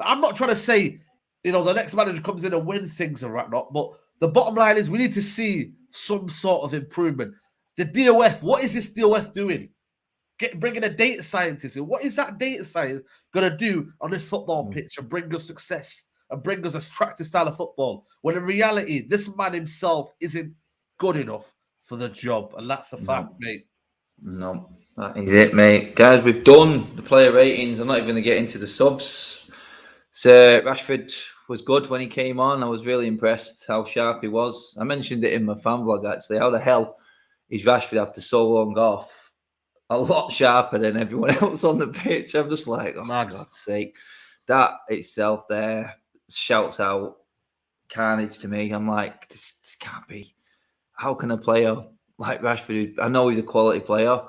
I'm not trying to say, the next manager comes in and wins things and whatnot, but the bottom line is we need to see some sort of improvement. The DOF, what is this DOF doing? Bringing a data scientist in. What is that data science going to do on this football pitch and bring us success and bring us a attractive style of football? When in reality, this man himself isn't good enough for the job. And that's a fact, mate. No, that is it, mate. Guys, we've done the player ratings. I'm not even going to get into the subs. So Rashford was good when he came on. I was really impressed how sharp he was. I mentioned it in my fan vlog, actually. How the hell is Rashford after so long off a lot sharper than everyone else on the pitch? I'm just like, oh, my God's sake. That itself there shouts out carnage to me. I'm like, this can't be. How can a player like Rashford, I know he's a quality player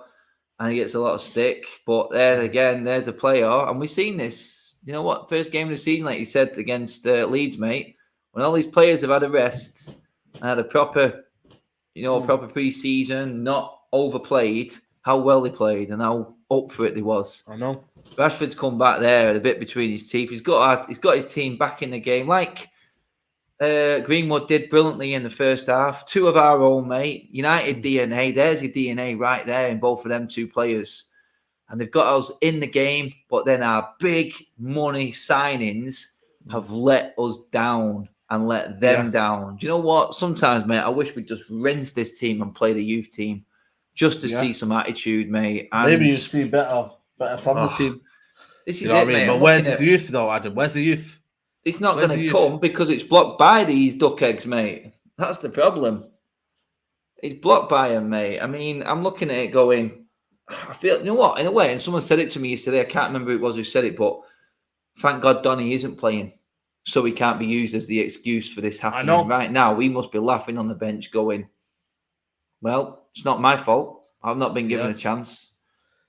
and he gets a lot of stick, but there again, there's a player, and we've seen this. You know what? First game of the season, like you said, against Leeds, mate, when all these players have had a rest and had a proper, proper pre-season, not overplayed, how well they played and how up for it they was. I know. Rashford's come back there a bit between his teeth. He's got his team back in the game, like Greenwood did brilliantly in the first half. Two of our own, mate. United DNA. There's your DNA right there in both of them two players. And they've got us in the game, but then our big money signings have let us down and let them down. Do you know what? Sometimes, mate, I wish we'd just rinse this team and play the youth team just to see some attitude, mate. And maybe you see better from the team. This is it, mate. But where's his youth, though, Adam? Where's the youth? It's not going to come because it's blocked by these duck eggs, mate. That's the problem. It's blocked by them, mate. I mean, I'm looking at it going, I feel, you know what, in a way, and someone said it to me yesterday, I can't remember who it was who said it, but thank God Donny isn't playing, so he can't be used as the excuse for this happening. I know. Right now, we must be laughing on the bench going, well, it's not my fault. I've not been given a chance.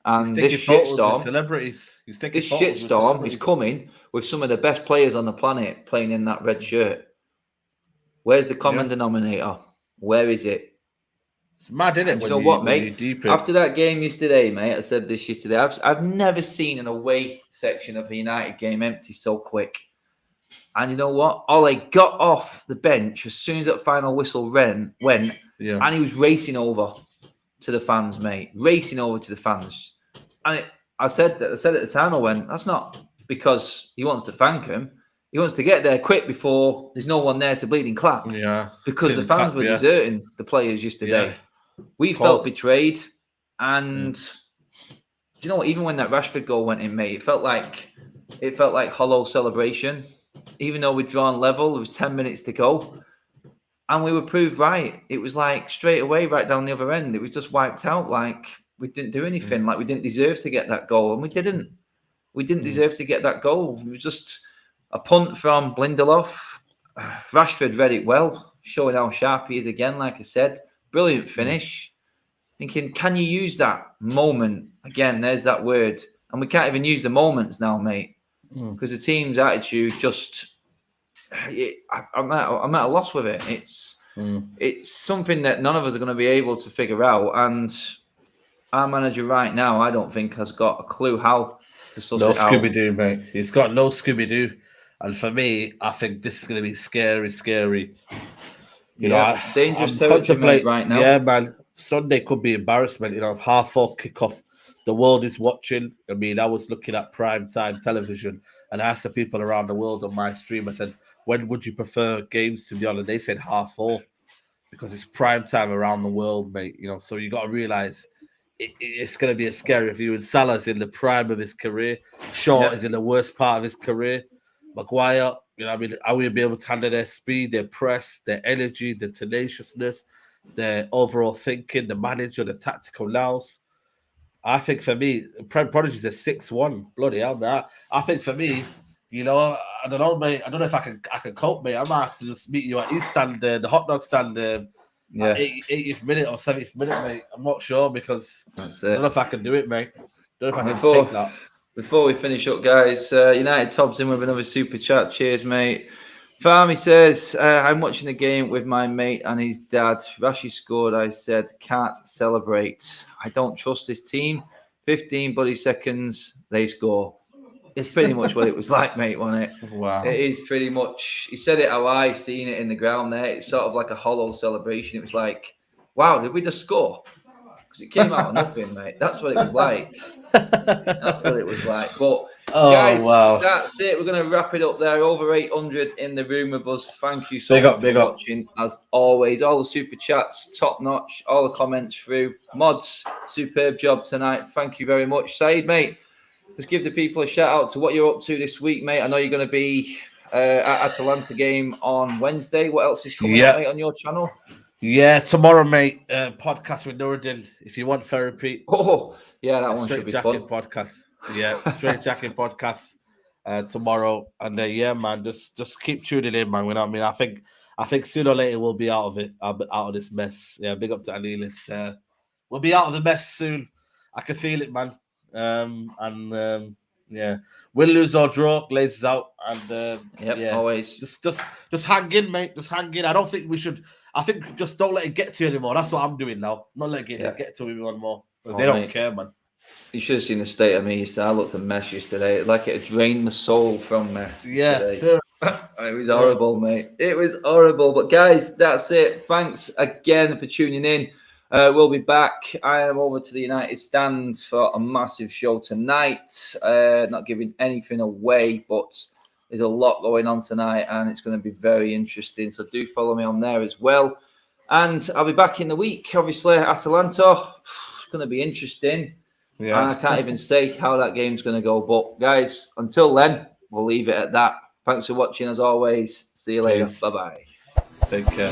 And this shitstorm, celebrities. This shitstorm is coming with some of the best players on the planet playing in that red shirt. Where's the common denominator? Where is it? It's mad, isn't it? You know what, mate? After that game yesterday, mate, I said this yesterday. I've never seen an away section of a United game empty so quick. And you know what? Ole got off the bench as soon as that final whistle went, and he was racing over to the fans, mate. Racing over to the fans. And I said at the time, I went, that's not because he wants to thank him. He wants to get there quick before there's no one there to bleeding clap. Yeah. Because the fans were deserting the players yesterday. Yeah. We felt betrayed. And do you know what? Even when that Rashford goal went in, mate, it felt like hollow celebration. Even though we'd drawn level, there was 10 minutes to go. And we were proved right. It was like straight away, right down the other end. It was just wiped out. Like we didn't do anything. Like we didn't deserve to get that goal. And we didn't. We didn't deserve to get that goal. It was just a punt from Lindelof. Rashford read it well, showing how sharp he is again, like I said. Brilliant finish. Thinking, can you use that moment? Again, there's that word. And we can't even use the moments now, mate. Because the team's attitude just... I'm at a loss with it. It's something that none of us are going to be able to figure out. And our manager right now, I don't think, has got a clue how to suss it out. No Scooby-Doo, mate. He's got no Scooby-Doo. And for me, I think this is going to be scary, scary. You know, dangerous territory, mate, right now. Yeah, man. Sunday could be embarrassment. You know, 4:30 kickoff. The world is watching. I mean, I was looking at prime time television and I asked the people around the world on my stream, I said, when would you prefer games to be on? And they said 4:30 because it's prime time around the world, mate. You know, so you got to realize it's going to be a scary view. And Salah's in the prime of his career. Shaw is in the worst part of his career. Maguire, you know, I mean, are we be able to handle their speed, their press, their energy, their tenaciousness, their overall thinking, the manager, the tactical nous? I think for me, Prodigy's a 6-1. Bloody hell, that. I think for me, you know, I don't know, mate. I don't know if I can cope, mate. I might have to just meet you at East Stand, the hot dog stand, at 80th minute or 70th minute, mate. I'm not sure because I don't know if I can do it, mate. Don't know if I can take that. Before we finish up, guys, United Tob's in with another super chat. Cheers, mate. Farmy says, I'm watching the game with my mate and his dad. Rashi scored. I said, can't celebrate. I don't trust this team. 15 bloody seconds, they score. It's pretty much what it was like, mate, wasn't it? Wow. It is pretty much. He said it how I seen it in the ground there. It's sort of like a hollow celebration. It was like, wow, did we just score? Because it came out of nothing, mate. That's what it was like. That's what it was like. But guys, that's it. We're going to wrap it up there. Over 800 in the room with us. Thank you so much for watching. As always, all the super chats, top notch. All the comments through. Mods, superb job tonight. Thank you very much. Saeed, mate, just give the people a shout out to what you're up to this week, mate. I know you're going to be at Atalanta game on Wednesday. What else is coming up, mate, on your channel? Yeah, tomorrow, mate. Podcast with Nuruddin. If you want therapy. Oh, yeah, that one should be fun. Podcast. Yeah, straight jacket podcast tomorrow. And yeah, man, just keep tuning in, man. You know what I mean? I think sooner or later we'll be out of it. I'll be out of this mess. Yeah, big up to Anilis. We'll be out of the mess soon. I can feel it, man. Yeah, win, lose or draw, Glazes out, and always just hang in, mate. Just hang in. I don't think we should. I think just don't let it get to you anymore. That's what I'm doing now. Not letting it get to anyone more because they don't care, man. You should have seen the state of me. I looked a mess yesterday. Like it had drained the soul from me. Yeah, it was horrible, mate. It was horrible. But guys, that's it. Thanks again for tuning in. We'll be back. I am over to the United stand for a massive show tonight. Not giving anything away, but there's a lot going on tonight and it's going to be very interesting. So do follow me on there as well. And I'll be back in the week, obviously, Atalanta. It's going to be interesting. Yeah. And I can't even say how that game's going to go. But guys, until then, we'll leave it at that. Thanks for watching as always. See you later. Peace. Bye-bye. Take care.